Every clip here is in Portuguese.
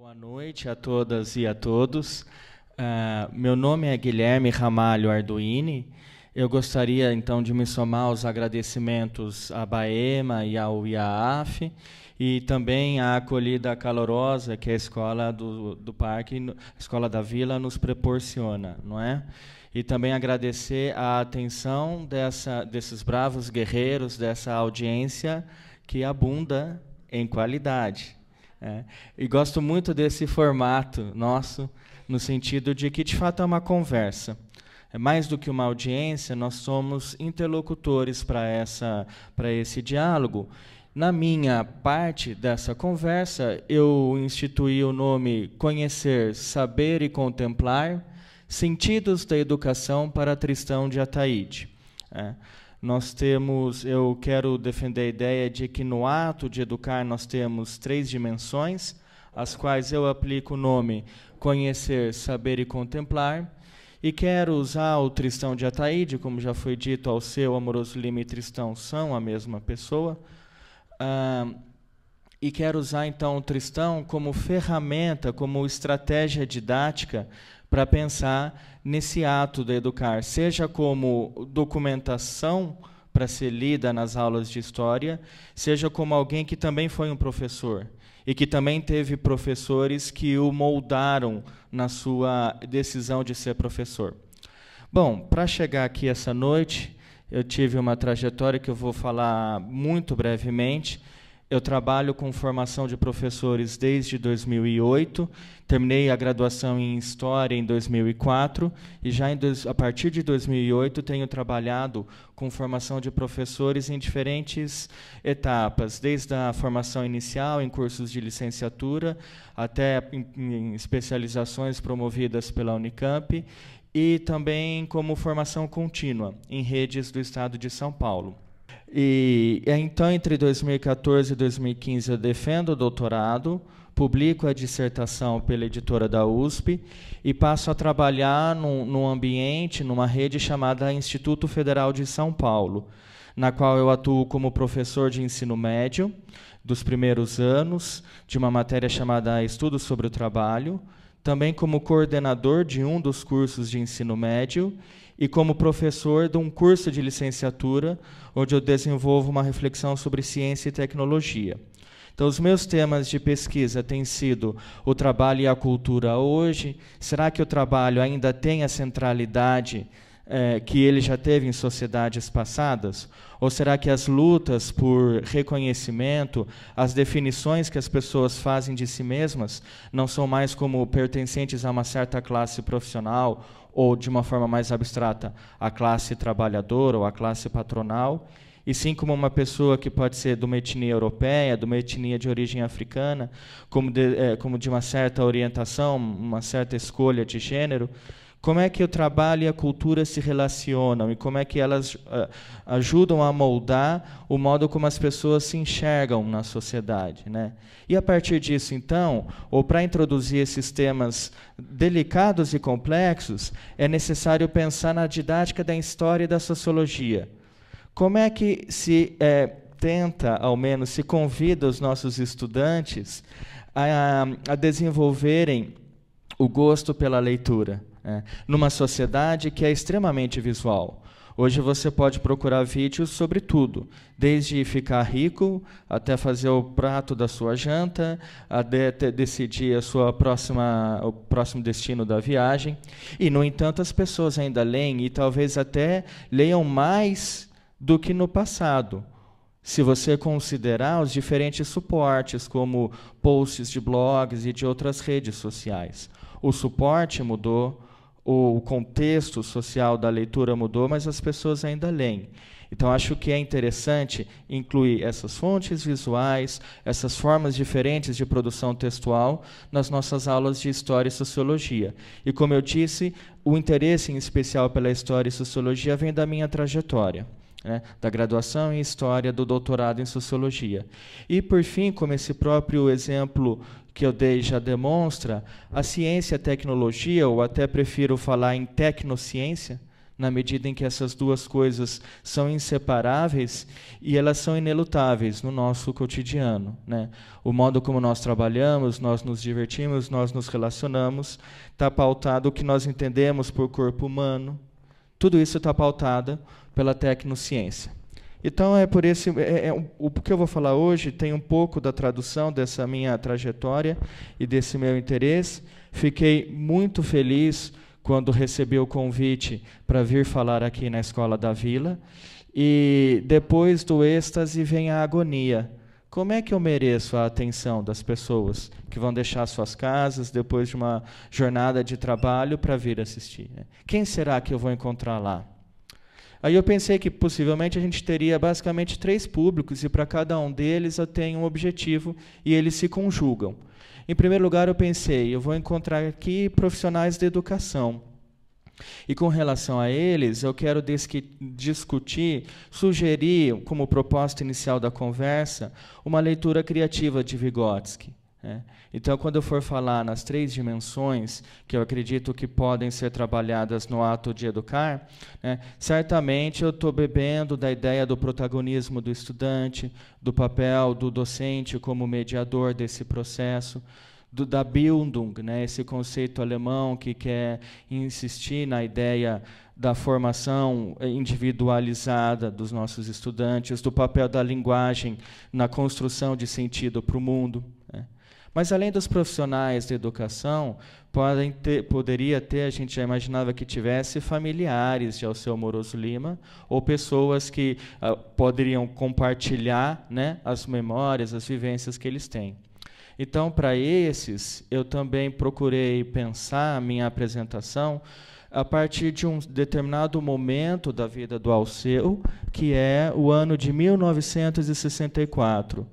Boa noite a todas e a todos. Meu nome é Guilherme Ramalho Arduini. Eu gostaria, então, de me somar aos agradecimentos à BAEMA e ao IAAF, e também à acolhida calorosa que a Escola do Parque, a Escola da Vila, nos proporciona, não é? E também agradecer a atenção desses bravos guerreiros, dessa audiência que abunda em qualidade. E gosto muito desse formato nosso, no sentido de que, de fato, é uma conversa. É mais do que uma audiência, nós somos interlocutores para esse diálogo. Na minha parte dessa conversa, eu instituí o nome Conhecer, Saber e Contemplar, Sentidos da Educação para Tristão de Ataíde. Eu quero defender a ideia de que no ato de educar nós temos 3 dimensões, as quais eu aplico o nome Conhecer, Saber e Contemplar, e quero usar o Tristão de Ataíde, como já foi dito, Alceu, Amoroso Lima e Tristão são a mesma pessoa, e quero usar então o Tristão como ferramenta, como estratégia didática para pensar nesse ato de educar, seja como documentação para ser lida nas aulas de história, seja como alguém que também foi um professor e que também teve professores que o moldaram na sua decisão de ser professor. Bom, para chegar aqui essa noite, eu tive uma trajetória que eu vou falar muito brevemente. Eu trabalho com formação de professores desde 2008, terminei a graduação em História em 2004, e já a partir de 2008 tenho trabalhado com formação de professores em diferentes etapas, desde a formação inicial, em cursos de licenciatura, até em especializações promovidas pela Unicamp, e também como formação contínua em redes do Estado de São Paulo. E então, entre 2014 e 2015, eu defendo o doutorado, publico a dissertação pela editora da USP e passo a trabalhar num ambiente, numa rede chamada Instituto Federal de São Paulo, na qual eu atuo como professor de ensino médio dos primeiros anos, de uma matéria chamada Estudos sobre o Trabalho, também como coordenador de um dos cursos de ensino médio e como professor de um curso de licenciatura, onde eu desenvolvo uma reflexão sobre ciência e tecnologia. Então, os meus temas de pesquisa têm sido o trabalho e a cultura hoje. Será que o trabalho ainda tem a centralidade que ele já teve em sociedades passadas? Ou será que as lutas por reconhecimento, as definições que as pessoas fazem de si mesmas, não são mais como pertencentes a uma certa classe profissional, ou, de uma forma mais abstrata, a classe trabalhadora ou a classe patronal, e sim como uma pessoa que pode ser de uma etnia europeia, de uma etnia de origem africana, como de uma certa orientação, uma certa escolha de gênero? Como é que o trabalho e a cultura se relacionam e como é que elas ajudam a moldar o modo como as pessoas se enxergam na sociedade, né? E, a partir disso, então, ou para introduzir esses temas delicados e complexos, é necessário pensar na didática da história e da sociologia. Como é que se tenta, ao menos, se convida os nossos estudantes a desenvolverem o gosto pela leitura, numa sociedade que é extremamente visual? Hoje você pode procurar vídeos sobre tudo, desde ficar rico, até fazer o prato da sua janta, até decidir o próximo destino da viagem. E, no entanto, as pessoas ainda leem, e talvez até leiam mais do que no passado, se você considerar os diferentes suportes, como posts de blogs e de outras redes sociais. O suporte mudou, o contexto social da leitura mudou, mas as pessoas ainda leem. Então, acho que é interessante incluir essas fontes visuais, essas formas diferentes de produção textual nas nossas aulas de História e Sociologia. E, como eu disse, o interesse em especial pela História e Sociologia vem da minha trajetória, da graduação em História, do doutorado em Sociologia. E, por fim, como esse próprio exemplo que eu dei já demonstra, a ciência e a tecnologia, ou até prefiro falar em tecnociência, na medida em que essas duas coisas são inseparáveis e elas são inelutáveis no nosso cotidiano, né? O modo como nós trabalhamos, nós nos divertimos, nós nos relacionamos, está pautado o que nós entendemos por corpo humano. Tudo isso está pautado pela tecnociência. Então, o que eu vou falar hoje tem um pouco da tradução dessa minha trajetória e desse meu interesse. Fiquei muito feliz quando recebi o convite para vir falar aqui na Escola da Vila. E depois do êxtase vem a agonia. Como é que eu mereço a atenção das pessoas que vão deixar suas casas depois de uma jornada de trabalho para vir assistir? Quem será que eu vou encontrar lá? Aí eu pensei que possivelmente a gente teria basicamente 3 públicos e para cada um deles eu tenho um objetivo e eles se conjugam. Em primeiro lugar, eu pensei, eu vou encontrar aqui profissionais da educação. E com relação a eles, eu quero discutir, sugerir, como proposta inicial da conversa, uma leitura criativa de Vygotsky. Então, quando eu for falar nas 3 dimensões que eu acredito que podem ser trabalhadas no ato de educar, certamente eu estou bebendo da ideia do protagonismo do estudante, do papel do docente como mediador desse processo, da Bildung, esse conceito alemão que quer insistir na ideia da formação individualizada dos nossos estudantes, do papel da linguagem na construção de sentido para o mundo. Mas, além dos profissionais da educação, poderia ter, a gente já imaginava que tivesse, familiares de Alceu Moroso Lima, ou pessoas que poderiam compartilhar, as memórias, as vivências que eles têm. Então, para esses, eu também procurei pensar a minha apresentação a partir de um determinado momento da vida do Alceu, que é o ano de 1964.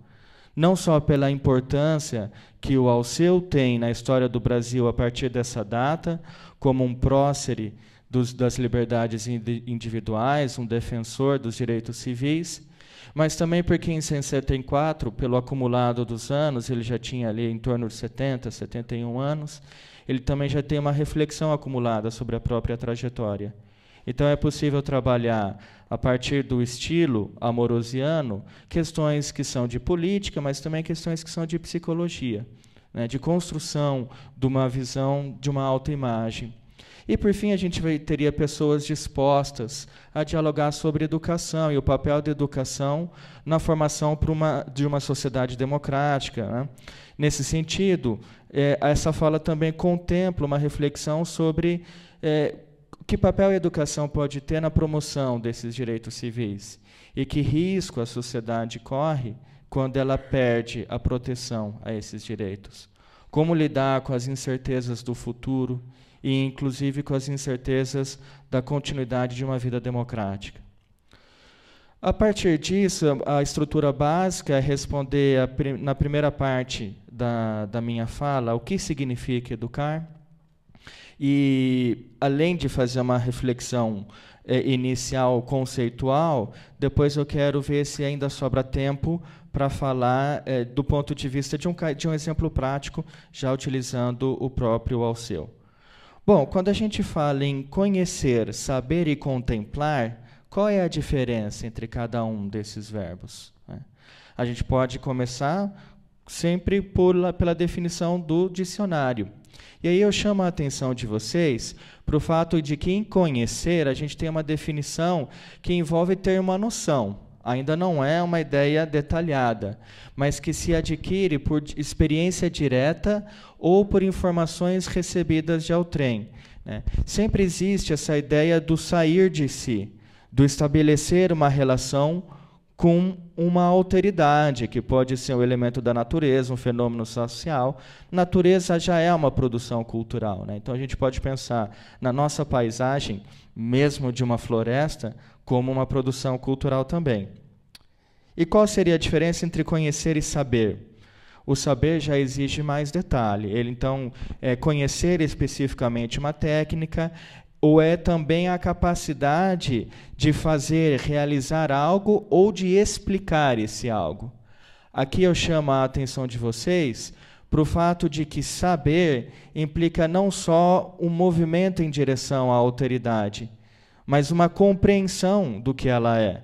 Não só pela importância que o Alceu tem na história do Brasil a partir dessa data, como um prócere das liberdades individuais, um defensor dos direitos civis, mas também porque em 64, pelo acumulado dos anos, ele já tinha ali em torno de 70, 71 anos, ele também já tem uma reflexão acumulada sobre a própria trajetória. Então, é possível trabalhar, a partir do estilo amorosiano, questões que são de política, mas também questões que são de psicologia, de construção de uma visão de uma autoimagem. E, por fim, a gente teria pessoas dispostas a dialogar sobre educação e o papel da educação na formação de uma sociedade democrática. Nesse sentido, essa fala também contempla uma reflexão sobre que papel a educação pode ter na promoção desses direitos civis e que risco a sociedade corre quando ela perde a proteção a esses direitos. Como lidar com as incertezas do futuro e, inclusive, com as incertezas da continuidade de uma vida democrática. A partir disso, a estrutura básica é responder, na primeira parte da minha fala, o que significa educar. E, além de fazer uma reflexão inicial conceitual, depois eu quero ver se ainda sobra tempo para falar do ponto de vista de um exemplo prático, já utilizando o próprio Alceu. Bom, quando a gente fala em conhecer, saber e contemplar, qual é a diferença entre cada um desses verbos? A gente pode começar sempre pela definição do dicionário. E aí eu chamo a atenção de vocês para o fato de que, em conhecer, a gente tem uma definição que envolve ter uma noção. Ainda não é uma ideia detalhada, mas que se adquire por experiência direta ou por informações recebidas de outrem. Sempre existe essa ideia do sair de si, do estabelecer uma relação com uma alteridade, que pode ser um elemento da natureza, um fenômeno social. Natureza já é uma produção cultural. Então, a gente pode pensar na nossa paisagem, mesmo de uma floresta, como uma produção cultural também. E qual seria a diferença entre conhecer e saber? O saber já exige mais detalhe. Então, conhecer especificamente uma técnica, ou é também a capacidade de fazer, realizar algo ou de explicar esse algo. Aqui eu chamo a atenção de vocês para o fato de que saber implica não só um movimento em direção à alteridade, mas uma compreensão do que ela é,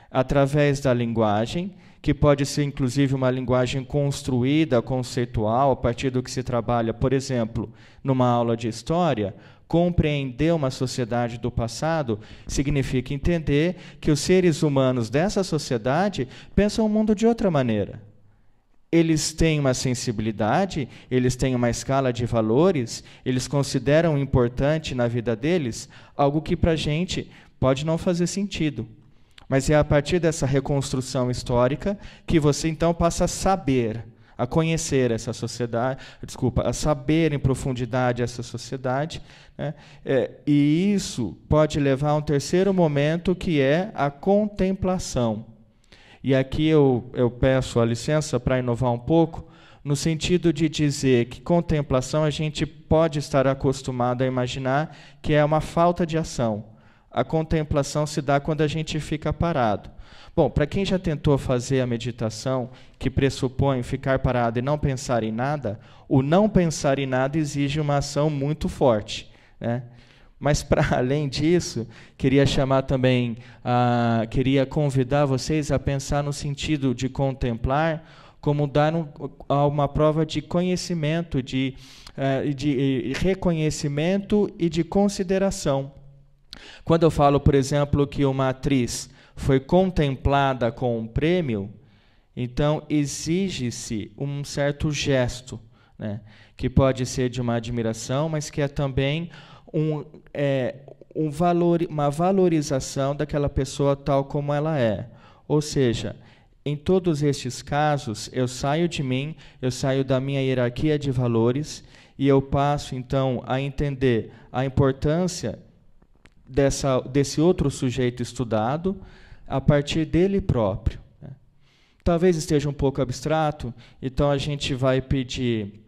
através da linguagem, que pode ser inclusive uma linguagem construída, conceitual, a partir do que se trabalha, por exemplo, numa aula de história. Compreender uma sociedade do passado significa entender que os seres humanos dessa sociedade pensam o mundo de outra maneira. Eles têm uma sensibilidade, eles têm uma escala de valores, eles consideram importante na vida deles algo que para a gente pode não fazer sentido. Mas é a partir dessa reconstrução histórica que você então passa a saber, a conhecer essa sociedade, a saber em profundidade essa sociedade, né? E isso pode levar a um terceiro momento, que é a contemplação. E aqui eu peço a licença para inovar um pouco, no sentido de dizer que contemplação a gente pode estar acostumado a imaginar que é uma falta de ação. A contemplação se dá quando a gente fica parado. Bom, para quem já tentou fazer a meditação, que pressupõe ficar parado e não pensar em nada, o não pensar em nada exige uma ação muito forte, né? Mas, para além disso, queria chamar também, queria convidar vocês a pensar no sentido de contemplar como dar uma prova de conhecimento, de reconhecimento e de consideração. Quando eu falo, por exemplo, que uma atriz foi contemplada com um prêmio, então exige-se um certo gesto, né, que pode ser de uma admiração, mas que é também uma valorização daquela pessoa tal como ela é. Ou seja, em todos estes casos, eu saio de mim, eu saio da minha hierarquia de valores e eu passo, então, a entender a importância desse outro sujeito estudado a partir dele próprio. Talvez esteja um pouco abstrato, então a gente vai pedir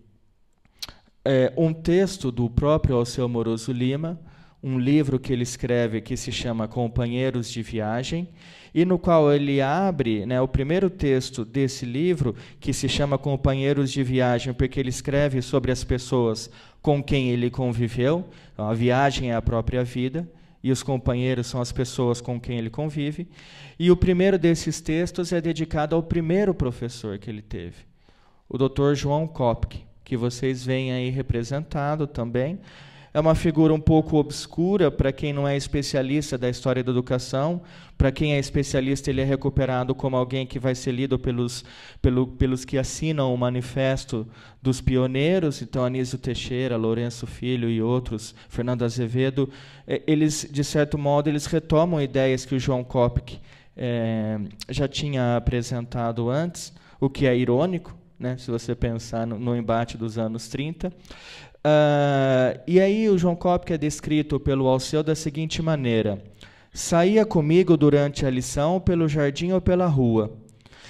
um texto do próprio Alceu Moroso Lima, um livro que ele escreve que se chama Companheiros de Viagem, e no qual ele abre, né, o primeiro texto desse livro, que se chama Companheiros de Viagem, porque ele escreve sobre as pessoas com quem ele conviveu. Então, a viagem é a própria vida, e os companheiros são as pessoas com quem ele convive. E o primeiro desses textos é dedicado ao primeiro professor que ele teve, o Dr. João Kopke, que vocês veem aí representado também. É uma figura um pouco obscura para quem não é especialista da história da educação. Para quem é especialista, ele é recuperado como alguém que vai ser lido pelos que assinam o Manifesto dos Pioneiros. Então, Anísio Teixeira, Lourenço Filho e outros, Fernando Azevedo, eles, de certo modo, eles retomam ideias que o João Kopke já tinha apresentado antes, o que é irônico, né, se você pensar no embate dos anos 30. E aí o João Kopke é descrito pelo Alceu da seguinte maneira: saía comigo durante a lição pelo jardim ou pela rua,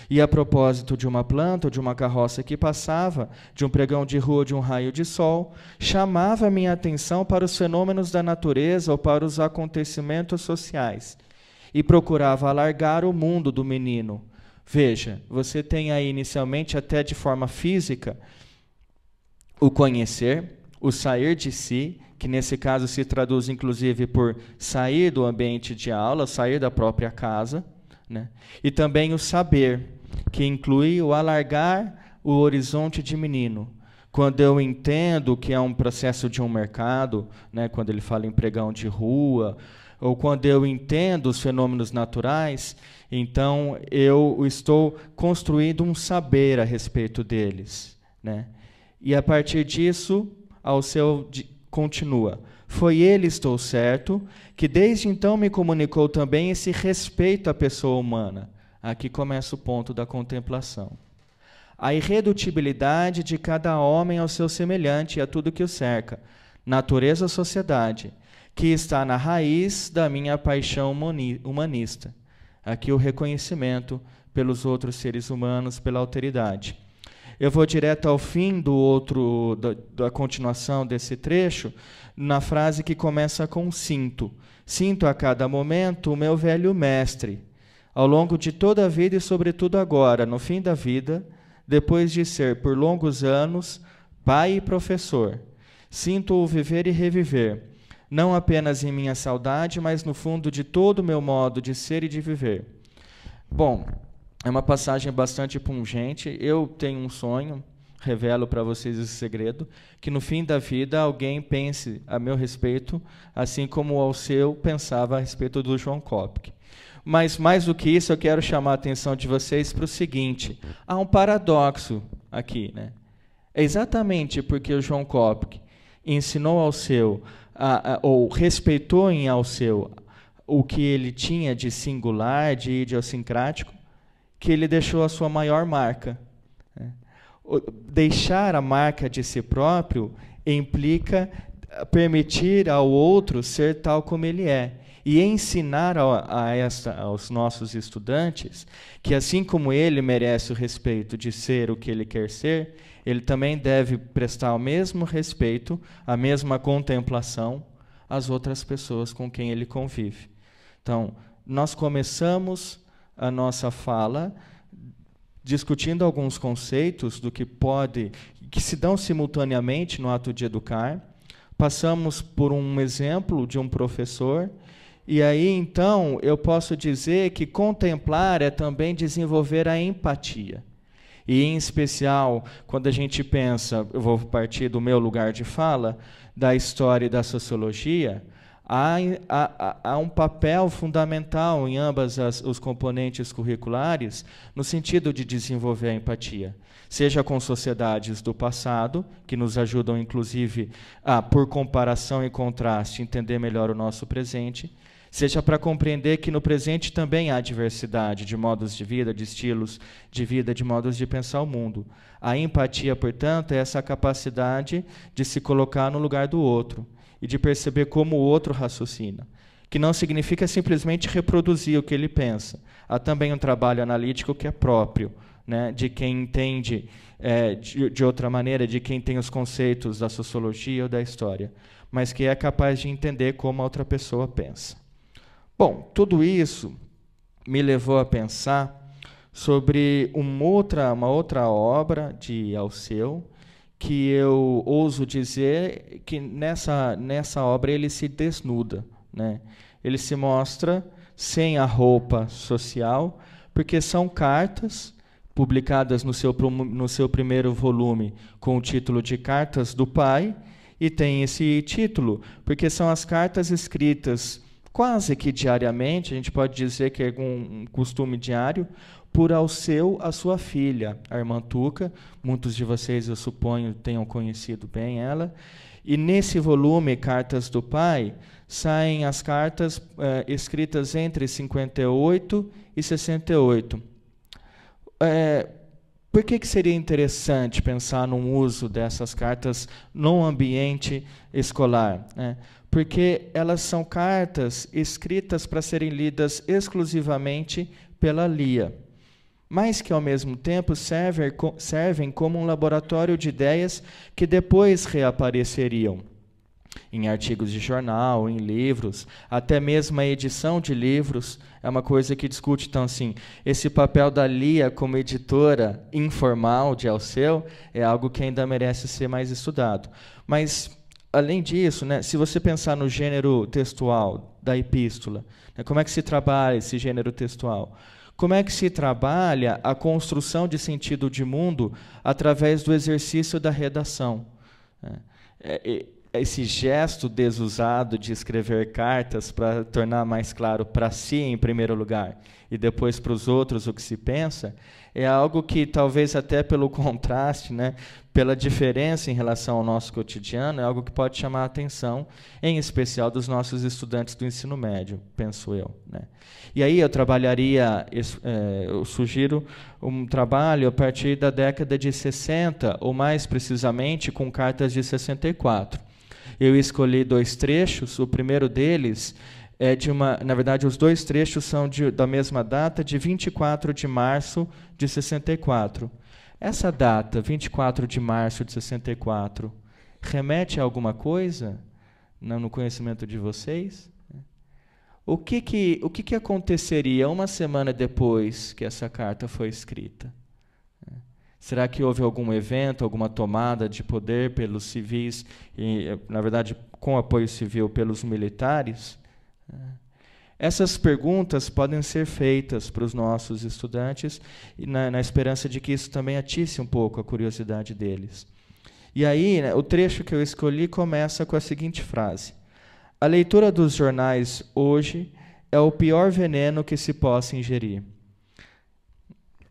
e a propósito de uma planta ou de uma carroça que passava, de um pregão de rua ou de um raio de sol, chamava minha atenção para os fenômenos da natureza ou para os acontecimentos sociais, e procurava alargar o mundo do menino. Veja, você tem aí inicialmente, até de forma física, o conhecer, o sair de si, que nesse caso se traduz inclusive por sair do ambiente de aula, sair da própria casa, né? E também o saber, que inclui o alargar o horizonte de menino. Quando eu entendo que é um processo de um mercado, né, quando ele fala em pregão de rua, ou quando eu entendo os fenômenos naturais, então eu estou construindo um saber a respeito deles, né? E a partir disso, Alceu continua: foi ele, estou certo, que desde então me comunicou também esse respeito à pessoa humana. Aqui começa o ponto da contemplação. A irredutibilidade de cada homem ao seu semelhante e a tudo que o cerca, natureza ou sociedade, que está na raiz da minha paixão humanista. Aqui o reconhecimento pelos outros seres humanos, pela alteridade. Eu vou direto ao fim da continuação desse trecho, na frase que começa com sinto. Sinto a cada momento o meu velho mestre, ao longo de toda a vida e sobretudo agora, no fim da vida, depois de ser por longos anos pai e professor. Sinto-o viver e reviver, não apenas em minha saudade, mas no fundo de todo o meu modo de ser e de viver. Bom, é uma passagem bastante pungente. Eu tenho um sonho, revelo para vocês esse segredo, que no fim da vida alguém pense a meu respeito, assim como ao seu pensava a respeito do João Kopke. Mas, mais do que isso, eu quero chamar a atenção de vocês para o seguinte: há um paradoxo aqui, né? É exatamente porque o João Kopke ensinou ao seu, ou respeitou em ao seu, o que ele tinha de singular, de idiosincrático, que ele deixou a sua maior marca. Deixar a marca de si próprio implica permitir ao outro ser tal como ele é. E ensinar aos nossos estudantes que, assim como ele merece o respeito de ser o que ele quer ser, ele também deve prestar o mesmo respeito, a mesma contemplação às outras pessoas com quem ele convive. Então, nós começamos a nossa fala discutindo alguns conceitos do que se dão simultaneamente no ato de educar. Passamos por um exemplo de um professor, e aí, então, eu posso dizer que contemplar é também desenvolver a empatia. E, em especial, quando a gente pensa, eu vou partir do meu lugar de fala, da história e da sociologia, há um papel fundamental em ambas os componentes curriculares no sentido de desenvolver a empatia, seja com sociedades do passado, que nos ajudam, inclusive, por comparação e contraste, entender melhor o nosso presente, seja para compreender que no presente também há diversidade de modos de vida, de estilos de vida, de modos de pensar o mundo. A empatia, portanto, é essa capacidade de se colocar no lugar do outro e de perceber como o outro raciocina, que não significa simplesmente reproduzir o que ele pensa. Há também um trabalho analítico que é próprio, né, de quem entende de outra maneira, de quem tem os conceitos da sociologia ou da história, mas que é capaz de entender como a outra pessoa pensa. Bom, tudo isso me levou a pensar sobre uma outra obra de Alceu, que eu ouso dizer que nessa obra ele se desnuda, né? Ele se mostra sem a roupa social, porque são cartas publicadas no seu primeiro volume com o título de Cartas do Pai, e tem esse título porque são as cartas escritas quase que diariamente, a gente pode dizer que é um costume diário, por Alceu a sua filha, a irmã Tuca. Muitos de vocês, eu suponho, tenham conhecido bem ela. E nesse volume, Cartas do Pai, saem as cartas escritas entre 58 e 68. Por que seria interessante pensar no uso dessas cartas no ambiente escolar, né? Porque elas são cartas escritas para serem lidas exclusivamente pela Lia, mas que, ao mesmo tempo, servem como um laboratório de ideias que depois reapareceriam em artigos de jornal, em livros, até mesmo a edição de livros é uma coisa que discute. Então, assim, esse papel da Lia como editora informal de Alceu é algo que ainda merece ser mais estudado. Mas, além disso, né, se você pensar no gênero textual da epístola, né, como é que se trabalha esse gênero textual? Como é que se trabalha a construção de sentido de mundo através do exercício da redação? Esse gesto desusado de escrever cartas para tornar mais claro para si, em primeiro lugar, e depois para os outros o que se pensa, é algo que, talvez até pelo contraste, né, pela diferença em relação ao nosso cotidiano, é algo que pode chamar a atenção, em especial dos nossos estudantes do ensino médio, penso eu, né? E aí eu sugiro um trabalho a partir da década de 60, ou mais precisamente com cartas de 64. Eu escolhi 2 trechos. O primeiro deles é na verdade, os 2 trechos são da mesma data, de 24 de março de 64. Essa data, 24 de março de 64, remete a alguma coisa no conhecimento de vocês? O que aconteceria uma semana depois que essa carta foi escrita? Será que houve algum evento, alguma tomada de poder pelos civis, e, na verdade, com apoio civil pelos militares? Essas perguntas podem ser feitas para os nossos estudantes, na esperança de que isso também atice um pouco a curiosidade deles. E aí, né, o trecho que eu escolhi começa com a seguinte frase: a leitura dos jornais hoje é o pior veneno que se possa ingerir.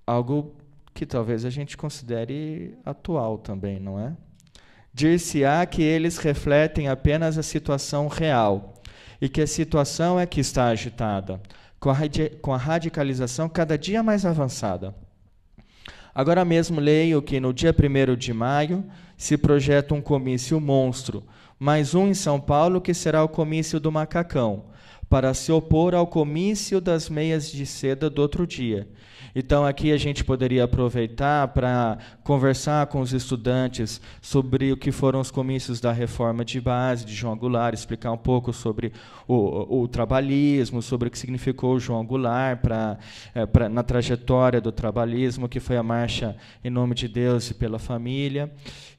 Algo que talvez a gente considere atual também, não é? Dir-se-á que eles refletem apenas a situação real, e que a situação é que está agitada, com a radicalização cada dia mais avançada. Agora mesmo leio que no dia 1º de maio se projeta um comício monstro, mais um em São Paulo, que será o comício do macacão, para se opor ao comício das meias de seda do outro dia. Então, aqui a gente poderia aproveitar para conversar com os estudantes sobre o que foram os comícios da reforma de base de João Goulart, explicar um pouco sobre o trabalhismo, sobre o que significou o João Goulart na trajetória do trabalhismo, que foi a marcha em nome de Deus e pela família.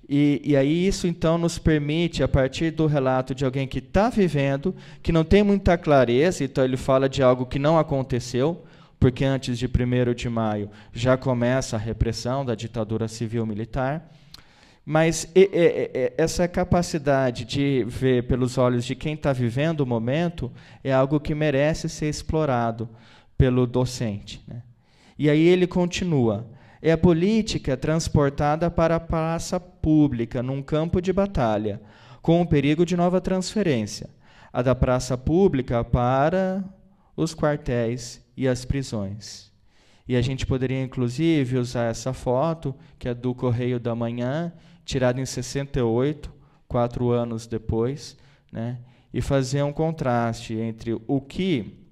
E aí isso, então, nos permite, a partir do relato de alguém que está vivendo, que não tem muita clareza, então ele fala de algo que não aconteceu, porque antes de 1º de maio já começa a repressão da ditadura civil-militar, mas essa capacidade de ver pelos olhos de quem está vivendo o momento é algo que merece ser explorado pelo docente, né? E aí ele continua: é a política transportada para a praça pública, num campo de batalha, com o perigo de nova transferência, a da praça pública para os quartéis e as prisões. E a gente poderia, inclusive, usar essa foto, que é do Correio da Manhã, tirada em 68, 4 anos depois, né, e fazer um contraste entre o que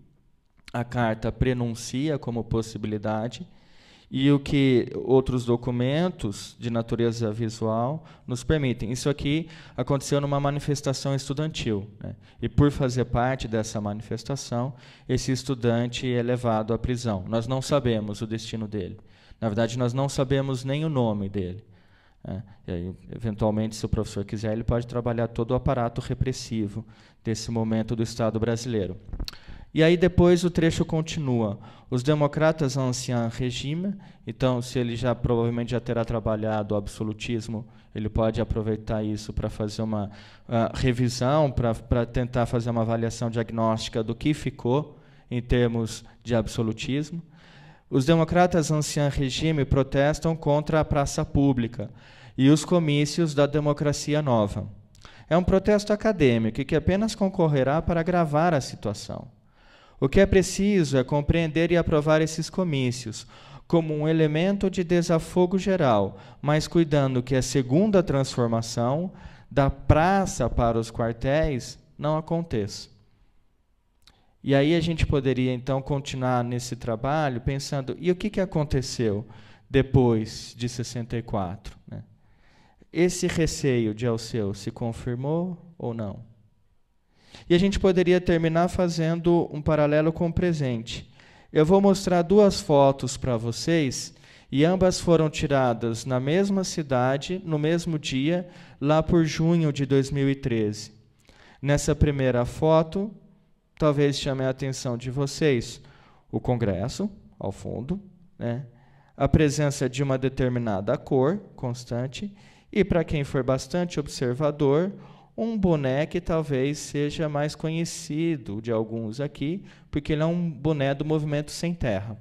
a carta prenuncia como possibilidade e o que outros documentos de natureza visual nos permitem. Isso aqui aconteceu numa manifestação estudantil, né? E por fazer parte dessa manifestação, esse estudante é levado à prisão. Nós não sabemos o destino dele. Na verdade, nós não sabemos nem o nome dele, né? E aí, eventualmente, se o professor quiser, ele pode trabalhar todo o aparato repressivo desse momento do Estado brasileiro. E aí depois o trecho continua: os democratas ancien regime, então se ele provavelmente já terá trabalhado o absolutismo, ele pode aproveitar isso para fazer uma revisão, para tentar fazer uma avaliação diagnóstica do que ficou em termos de absolutismo. Os democratas ancien regime protestam contra a praça pública e os comícios da democracia nova. É um protesto acadêmico que apenas concorrerá para agravar a situação. O que é preciso é compreender e aprovar esses comícios como um elemento de desafogo geral, mas cuidando que a segunda transformação, da praça para os quartéis, não aconteça. E aí a gente poderia, então, continuar nesse trabalho pensando, e o que aconteceu depois de 64? Né? Esse receio de Alceu se confirmou ou não? E a gente poderia terminar fazendo um paralelo com o presente. Eu vou mostrar 2 fotos para vocês, e ambas foram tiradas na mesma cidade, no mesmo dia, lá por junho de 2013. Nessa primeira foto, talvez chame a atenção de vocês o Congresso, ao fundo, né? A presença de uma determinada cor constante, e, para quem for bastante observador, um boné que talvez seja mais conhecido de alguns aqui, porque ele é um boné do Movimento Sem Terra.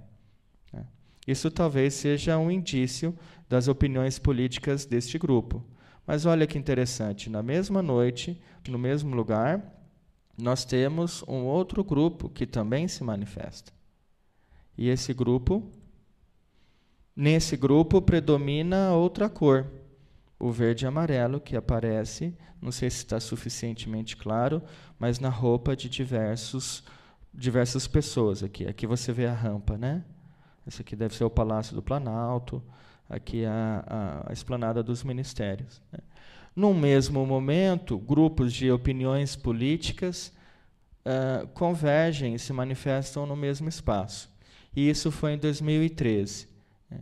Isso talvez seja um indício das opiniões políticas deste grupo. Mas olha que interessante, na mesma noite, no mesmo lugar, nós temos um outro grupo que também se manifesta. E nesse grupo predomina outra cor, o verde e amarelo, que aparece, não sei se está suficientemente claro, mas na roupa de diversas pessoas aqui. Aqui você vê a rampa, né? Esse aqui deve ser o Palácio do Planalto, aqui a esplanada dos ministérios, né? Num mesmo momento, grupos de opiniões políticas convergem e se manifestam no mesmo espaço. E isso foi em 2013. Né?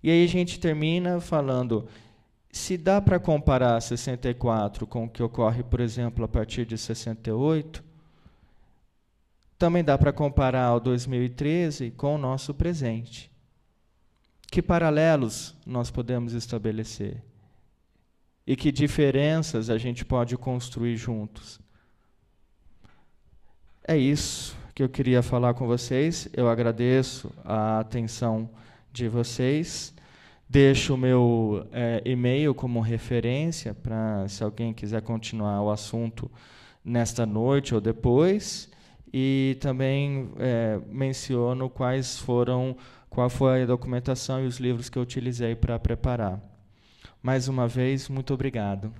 E aí a gente termina falando, se dá para comparar 64 com o que ocorre, por exemplo, a partir de 68, também dá para comparar o 2013 com o nosso presente. Que paralelos nós podemos estabelecer? E que diferenças a gente pode construir juntos? É isso que eu queria falar com vocês. Eu agradeço a atenção de vocês. Deixo o meu e-mail como referência para, se alguém quiser continuar o assunto nesta noite ou depois. E também menciono qual foi a documentação e os livros que eu utilizei para preparar. Mais uma vez, muito obrigado.